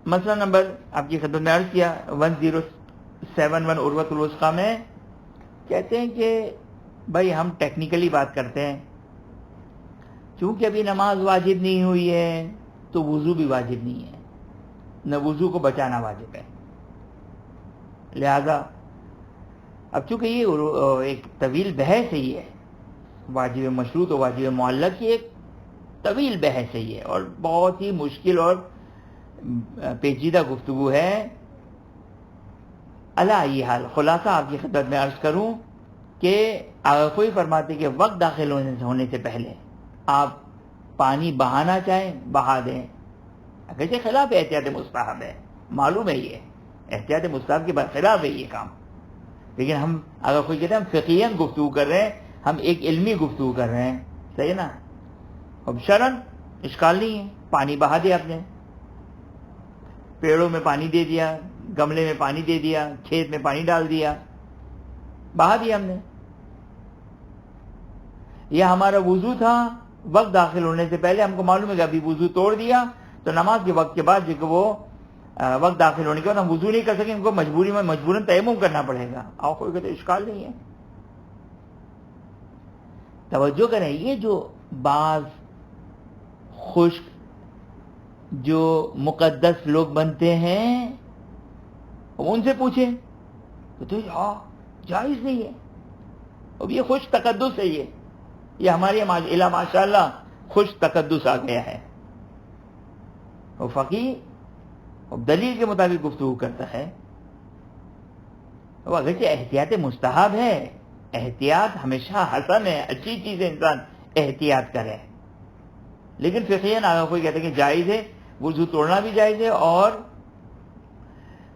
مسئلہ نمبر آپ کی خدمت میں عرض کیا 1071 عروۃ الوثقی میں کہتے ہیں کہ بھائی ہم ٹیکنیکلی بات کرتے ہیں، چونکہ ابھی نماز واجب نہیں ہوئی ہے تو وضو بھی واجب نہیں ہے، نہ وضو کو بچانا واجب ہے. لہذا اب چونکہ یہ ایک طویل بحث ہے، یہ واجب مشروط و واجب معلق کی ایک طویل بحث ہے یہ، اور بہت ہی مشکل اور پیچیدہ گفتگو ہے. علی ای حال خلاصہ آپ کی خدمت میں عرض کروں کہ اگر کوئی فرماتے کہ وقت داخل ہونے سے پہلے آپ پانی بہانا چاہیں بہا دیں، اگرچہ خلاف احتیاط مستحب ہے، معلوم ہے یہ احتیاط مستحب کے برخلاف ہے یہ کام، لیکن ہم اگر کوئی کہتے ہیں ہم فقیاً گفتگو کر رہے ہیں، ہم ایک علمی گفتگو کر رہے ہیں، صحیح نا. اب شرعاً اشکال نہیں ہے، پانی بہا دیا آپ نے، پیڑوں میں پانی دے دیا، گملے میں پانی دے دیا، کھیت میں پانی ڈال دیا، بہا دیا ہم نے. یہ ہمارا وضو تھا، وقت داخل ہونے سے پہلے ہم کو معلوم ہے کہ ابھی وضو توڑ دیا تو نماز کے وقت کے بعد جو کہ وہ وقت داخل ہونے کے بعد ہم وضو نہیں کر سکیں، ان کو مجبوراً تیمم کرنا پڑے گا. اور کوئی کہتے اشکال نہیں ہے. توجہ کریں، یہ جو بعض خشک جو مقدس لوگ بنتے ہیں ان سے پوچھیں تو ہاں جائز نہیں ہے. اب یہ خوش تقدس ہے، یہ ہمارے علا ماشاء اللہ خوش تقدس آ گیا ہے. اور فقی دلیل کے مطابق گفتگو کرتا ہے. وہ اگرچہ احتیاط مستحب ہے، احتیاط ہمیشہ حسن ہے، اچھی چیز ہے انسان احتیاط کرے، لیکن فقیاً اگر کوئی کہتا ہے کہ جائز ہے، وضو توڑنا بھی جائز ہے اور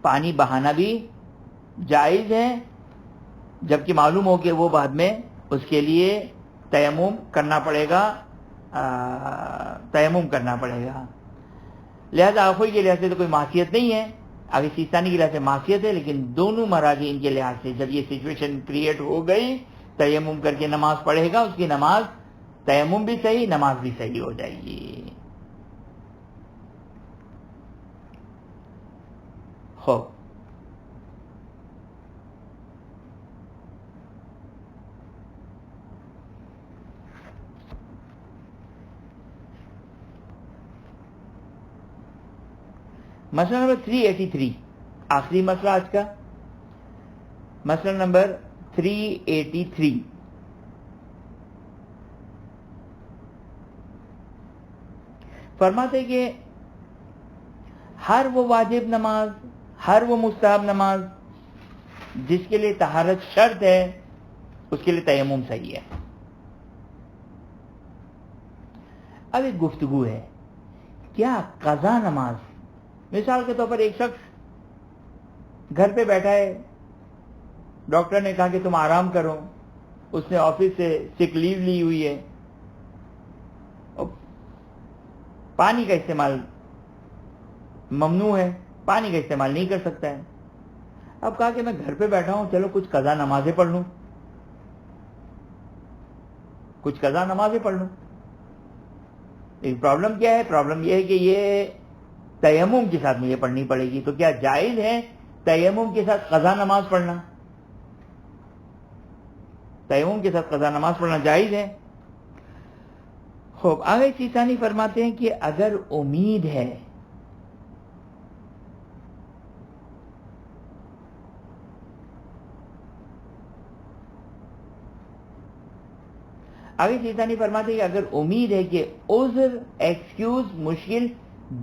پانی بہانا بھی جائز ہے، جبکہ معلوم ہو کہ وہ بعد میں اس کے لیے تیمم کرنا پڑے گا. لہذا آخوئی کے لحاظ سے تو کوئی معصیت نہیں ہے، آگے سیستانی کے لحاظ سے معصیت ہے، لیکن دونوں مراجعین کے لحاظ سے جب یہ سچویشن کریٹ ہو گئی تیمم کر کے نماز پڑھے گا، اس کی نماز تیمم بھی صحیح، نماز بھی صحیح ہو جائے گی. خوب مسئلہ نمبر 383، آخری مسئلہ آج کا، مسئلہ نمبر 383. فرماتے کہ ہر وہ واجب نماز، ہر وہ مستحب نماز جس کے لیے طہارت شرط ہے اس کے لیے تیمم صحیح ہے. اب ایک گفتگو ہے، کیا قضا نماز، مثال کے طور پر ایک شخص گھر پہ بیٹھا ہے، ڈاکٹر نے کہا کہ تم آرام کرو، اس نے آفس سے سک لیو لی ہوئی ہے، اور پانی کا استعمال ممنوع ہے، پانی کا استعمال نہیں کر سکتا ہے. اب کہا کہ میں گھر پہ بیٹھا ہوں، چلو کچھ قضا نمازیں پڑھ لوں، پرابلم کیا ہے؟ پرابلم یہ ہے کہ یہ تیمم کے ساتھ مجھے پڑھنی پڑے گی. تو کیا جائز ہے تیمم کے ساتھ قضا نماز پڑھنا؟ تیمم کے ساتھ قضا نماز پڑھنا جائز ہے. خوب آگے سیستانی فرماتے ہیں کہ اگر امید ہے اگر امید ہے کہ عذر ایکسکیوز مشکل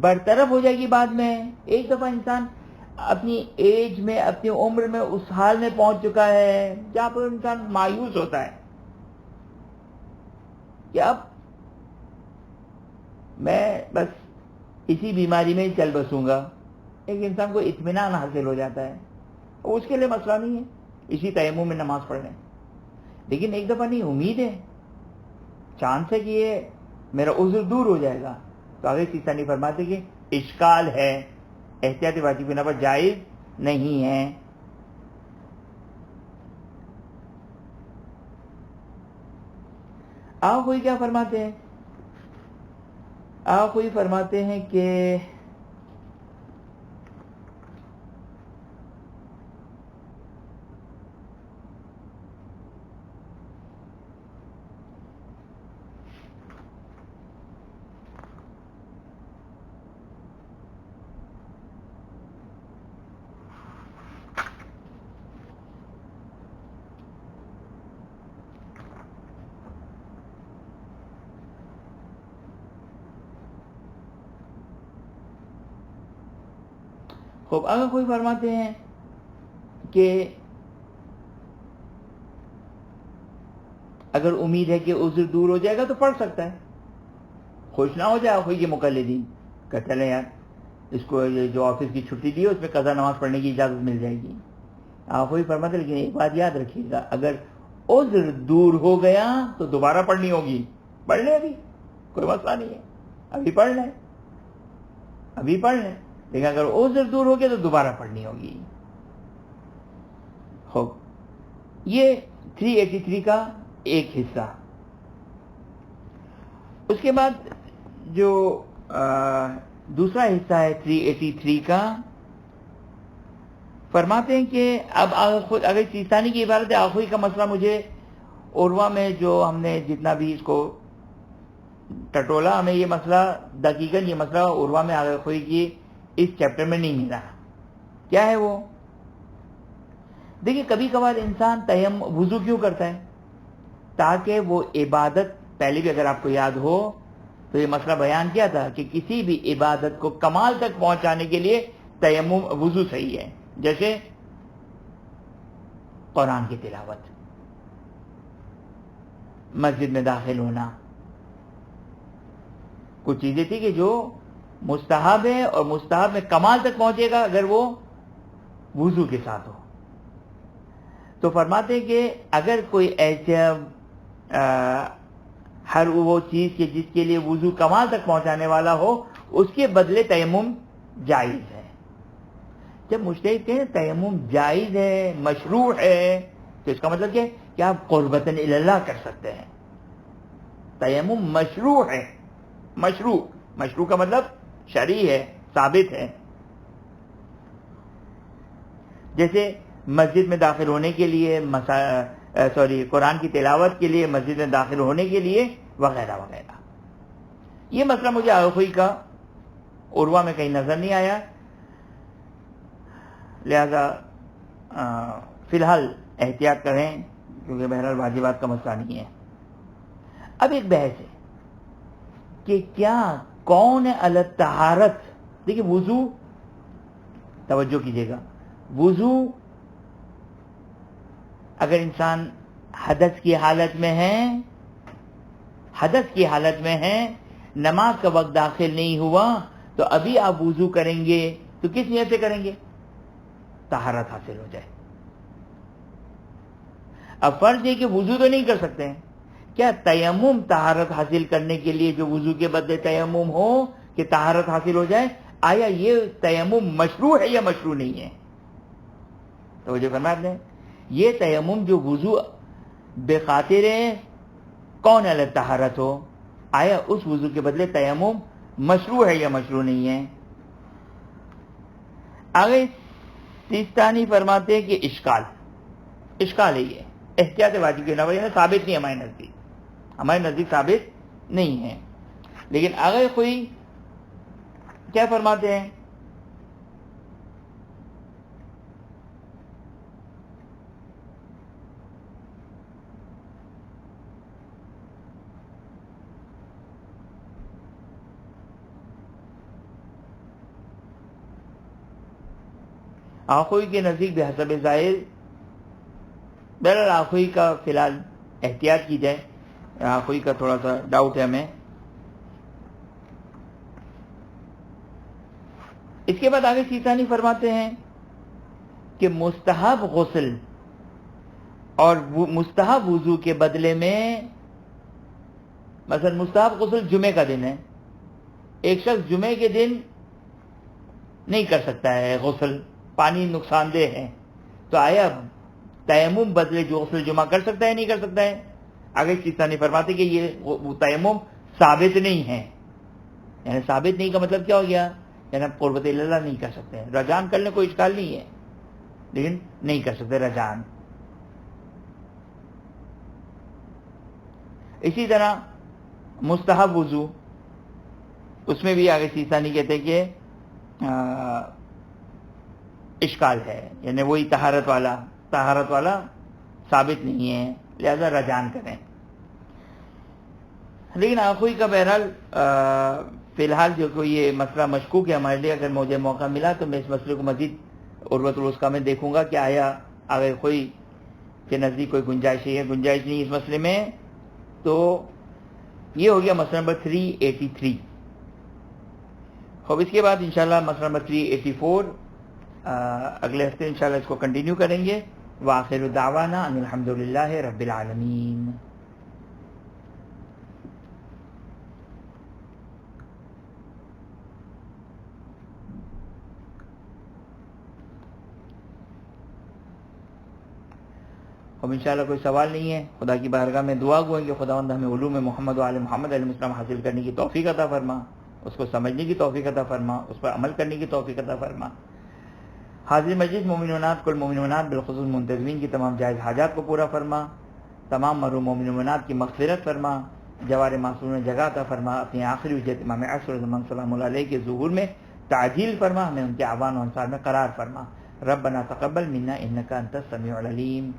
برطرف ہو جائے گی بعد میں. ایک دفعہ انسان اپنی ایج میں، اپنی عمر میں اس حال میں پہنچ چکا ہے جہاں پر انسان مایوس ہوتا ہے کہ اب میں بس اسی بیماری میں ہی چل بسوں گا. ایک انسان کو اطمینان حاصل ہو جاتا ہے، اس کے لیے مسئلہ نہیں ہے اسی تیمم میں نماز پڑھنے. لیکن ایک دفعہ نہیں، امید ہے، چانس ہے کہ یہ میرا عذر دور ہو جائے گا، تو آگے سیستانی فرماتے کہ اشکال ہے، احتیاطی واجب بنا پر جائز نہیں ہے. آخوئی کیا فرماتے ہیں؟ آخوئی فرماتے ہیں کہ خوب اگر کوئی فرماتے ہیں کہ اگر امید ہے کہ عذر دور ہو جائے گا تو پڑھ سکتا ہے، خوش نہ ہو جائے کوئی کے مقلدین کہ چلے یار اس کو یہ جو آفس کی چھٹی دی ہے اس میں قضا نماز پڑھنے کی اجازت مل جائے گی. آپ وہی فرماتے، لیکن ایک بات یاد رکھیے گا، اگر عذر دور ہو گیا تو دوبارہ پڑھنی ہوگی. پڑھ لیں ابھی، کوئی مسئلہ نہیں ہے، ابھی پڑھ لیں، ابھی پڑھ لیں، لیکن اگر عذر دور ہو گیا تو دوبارہ پڑھنی ہوگی. خوب، یہ 383 کا ایک حصہ. اس کے بعد جو دوسرا حصہ ہے 383 کا، فرماتے ہیں کہ اب اگر سیستانی کی عبارت ہے آخوئی کا مسئلہ مجھے عروہ میں جو ہم نے جتنا بھی اس کو ٹٹولا، ہمیں یہ مسئلہ دقیقاً یہ مسئلہ عروہ میں آخوئی کی اس چیپٹر میں نہیں ملا. کیا ہے وہ؟ دیکھیں کبھی کبھار انسان وضو کیوں کرتا ہے؟ تاکہ وہ عبادت، پہلے بھی اگر آپ کو یاد ہو تو یہ مسئلہ بیان کیا تھا کہ کسی بھی عبادت کو کمال تک پہنچانے کے لیے تیمم وضو صحیح ہے. جیسے قرآن کی تلاوت، مسجد میں داخل ہونا، کچھ چیزیں تھی کہ جو مستحب ہے اور مستحب میں کمال تک پہنچے گا اگر وہ وضو کے ساتھ ہو. تو فرماتے ہیں کہ اگر کوئی ایسا ہر وہ چیز کہ جس کے لیے وضو کمال تک پہنچانے والا ہو اس کے بدلے تیمم جائز ہے. جب مجتہد کہیں تیمم جائز ہے، مشروع ہے، تو اس کا مطلب کیا ہے کہ آپ قربتاً اللہ کر سکتے ہیں. تیمم مشروع ہے، مشروع کا مطلب شرعی ہے، ثابت ہے. جیسے مسجد میں داخل ہونے کے لیے قرآن کی تلاوت کے لیے مسجد میں داخل ہونے کے لیے وغیرہ وغیرہ. یہ مسئلہ مجھے آخوئی کا عروہ میں کہیں نظر نہیں آیا، لہذا فی الحال احتیاط کریں کیونکہ بہرحال واجبات کا مسئلہ نہیں ہے. اب ایک بحث ہے کہ کیا کون علی الطہارت، دیکھیں وضو، توجہ کیجیے گا، وضو اگر انسان حدث کی حالت میں ہے، نماز کا وقت داخل نہیں ہوا تو ابھی آپ وضو کریں گے تو کس نیت سے کریں گے؟ طہارت حاصل ہو جائے. اب فرض یہ کہ وضو تو نہیں کر سکتے ہیں، کیا تیمم طہارت حاصل کرنے کے لیے جو وضو کے بدلے تیمم ہو کہ طہارت حاصل ہو جائے، آیا یہ تیمم مشروع ہے یا مشروع نہیں ہے؟ توجہ فرمائیں نے، یہ تیمم جو وضو بخاطر کون علی طہارت ہو، آیا اس وضو کے بدلے تیمم مشروع ہے یا مشروع نہیں ہے؟ آگے سیستانی فرماتے ہیں کہ اشکال ہے، یہ احتیاط واجب کے علاوہ ثابت نہیں، ہمارے نزدیک ثابت نہیں ہے. لیکن آگے کوئی کیا فرماتے ہیں؟ آخوئی کے نزدیک بحسب ظاہر، بہرحال آخوئی کا فی الحال احتیاط کی جائے، آخوئی کا تھوڑا سا ڈاؤٹ ہے ہمیں. اس کے بعد آگے سیستانی فرماتے ہیں کہ مستحب غسل اور مستحب وضو کے بدلے میں، مثلا مستحب غسل جمعے کا دن ہے، ایک شخص جمعے کے دن نہیں کر سکتا ہے غسل، پانی نقصان دہ ہے، تو آیا تیمم بدلے جو غسل جمعہ کر سکتا ہے نہیں کر سکتا ہے؟ آگے سیستانی فرماتے کہ یہ وہ تیمم ثابت نہیں ہے، یعنی ثابت نہیں کا مطلب کیا ہو گیا، یعنی آپ قربت اللہ نہیں کر سکتے، رجعان کر لیں کوئی اشکال نہیں ہے، لیکن نہیں کر سکتے رجعان۔ اسی طرح مستحب وضو، اس میں بھی آگے سیستانی کہتے کہ اشکال ہے، یعنی وہی طہارت والا ثابت نہیں ہے، لہذا رجعان کریں۔ لیکن آخوئی کا بہرحال فی الحال جو کوئی یہ مسئلہ مشکوک ہے ہمارے لیے، اگر مجھے موقع ملا تو میں اس مسئلے کو مزید عروۃ الوثقیٰ میں دیکھوں گا کہ آیا اگر کوئی کے نزدیک کوئی گنجائش ہے، گنجائش نہیں اس مسئلے میں، تو یہ ہو گیا مسئلہ نمبر 383۔ اب اس کے بعد انشاءاللہ مسئلہ نمبر 384 اگلے ہفتے انشاءاللہ اس کو کنٹینیو کریں گے۔ وآخر دعوانا ان الحمدللہ رب العالمین۔ اب انشاءاللہ کوئی سوال نہیں ہے، خدا کی بارگاہ میں دعا گوئیں کہ خداوند ہمیں علوم محمد و آل محمد علیہ السلام حاصل کرنے کی توفیق عطا فرما، اس کو سمجھنے کی توفیق عطا فرما، اس پر عمل کرنے کی توفیق عطا فرما۔ حاضر مجلس مومنات، کل مومنات بالخصوص منتظمین کی تمام جائز حاجات کو پورا فرما، تمام مرحوم مومنات کی مغفرت فرما، جوار معصومین جگہ عطا فرما، اپنی آخری وجہت امام عصر زمان سلام اللہ علیہ کے ظہور میں تعجیل فرما، ہمیں ان کے اعوان و انصار میں قرار فرما۔ ربنا تقبل منا انک انت السمیع العلیم۔